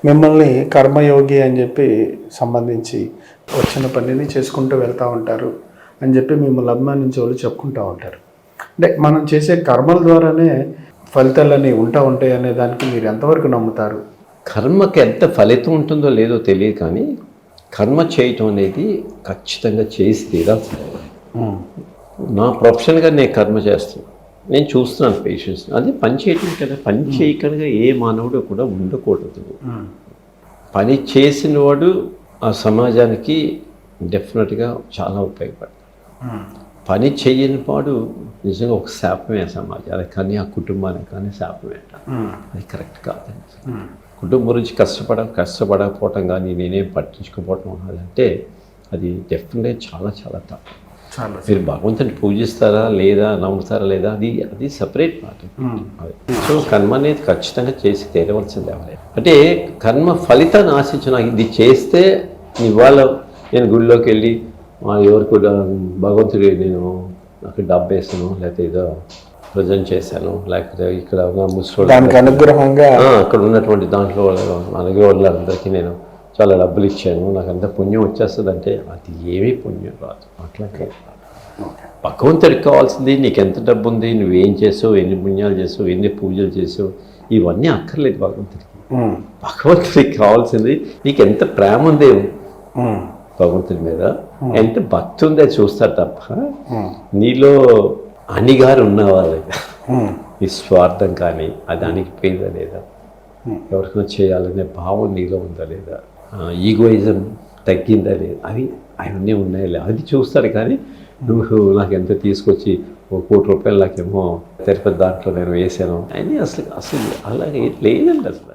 మిమ్మల్ని కర్మయోగి అని చెప్పి సంబంధించి వచ్చిన పనిని చేసుకుంటూ వెళ్తూ ఉంటారు అని చెప్పి మిమ్మల్ని అభిమానించే వాళ్ళు చెప్పుకుంటూ ఉంటారు. అంటే మనం చేసే కర్మల ద్వారానే ఫలితాలన్నీ ఉంటాయి అనే దానికి మీరు ఎంతవరకు నమ్ముతారు? కర్మకి ఎంత ఫలితం ఉంటుందో లేదో తెలియదు, కానీ కర్మ చేయటం అనేది ఖచ్చితంగా చేసి తీరాల్సిందే. నా ప్రొఫెషన్గా నేను కర్మ చేస్తున్నాను, నేను చూస్తున్నాను పేషెంట్స్. అది పని చేయటం కదా, పని చేయకుండా ఏ మానవుడు కూడా ఉండకూడదు. పని చేసిన వాడు ఆ సమాజానికి డెఫినెట్గా చాలా ఉపయోగపడతాడు. పని చేయని వాడు నిజంగా ఒక శాపమే సమాజానికి కానీ ఆ కుటుంబానికి కానీ శాపమే. అది కరెక్ట్ కాదండి. కుటుంబం గురించి కష్టపడకపోవటం కానీ నేనేం పట్టించుకోకపోవటం అంటే అది డెఫినెట్గా చాలా చాలా తప్పు. మీరు భగవంతుని పూజిస్తారా లేదా, నమ్ముతారా లేదా, అది సపరేట్ మాట. సో కర్మ అనేది ఖచ్చితంగా చేసి తీరవలసిందే. అంటే కర్మ ఫలితాన్ని ఆశించిన ఇది చేస్తే ఇవాళ నేను గుడిలోకి వెళ్ళి ఎవరు కూడా భగవంతుడి నేను నాకు డబ్బు వేసాను, లేకపోతే ఏదో ప్రజెంట్ చేశాను, లేకపోతే ఇక్కడ ముస్లిం అనుగ్రహంగా అక్కడ ఉన్నటువంటి దాంట్లో వాళ్ళందరికీ నేను చాలా డబ్బులు ఇచ్చాను, నాకు అంత పుణ్యం వచ్చేస్తుంది అంటే అది ఏమీ పుణ్యం రాదు. అట్లా భగవంతుడికి కావాల్సింది నీకు ఎంత డబ్బు ఉంది, నువ్వేం చేసావు, ఎన్ని పుణ్యాలు చేసావు, ఎన్ని పూజలు చేసావు, ఇవన్నీ అక్కర్లేదు భగవంతుడికి. భగవంతుడికి కావాల్సింది నీకు ఎంత ప్రేమ ఉంది భగవంతుడి మీద, ఎంత భక్తి ఉందో చూస్తారు తప్ప నీలో అణిగారు ఉన్నవా లేదా, నిస్వార్థం కానీ అది అణిగిపోయిందా లేదా, ఎవరికైనా చేయాలనే భావం నీలో ఉందా లేదా, ఈగోయిజం తగ్గిందా లేదా, అవన్నీ ఉన్నాయా లేదా అది చూస్తారు. కానీ నువ్వు నాకు ఎంత తీసుకొచ్చి ₹1 కోటి నాకేమో తిరుపతి దాంట్లో నేను వేసాను అని అసలు అలాగే లేదండి అసలు.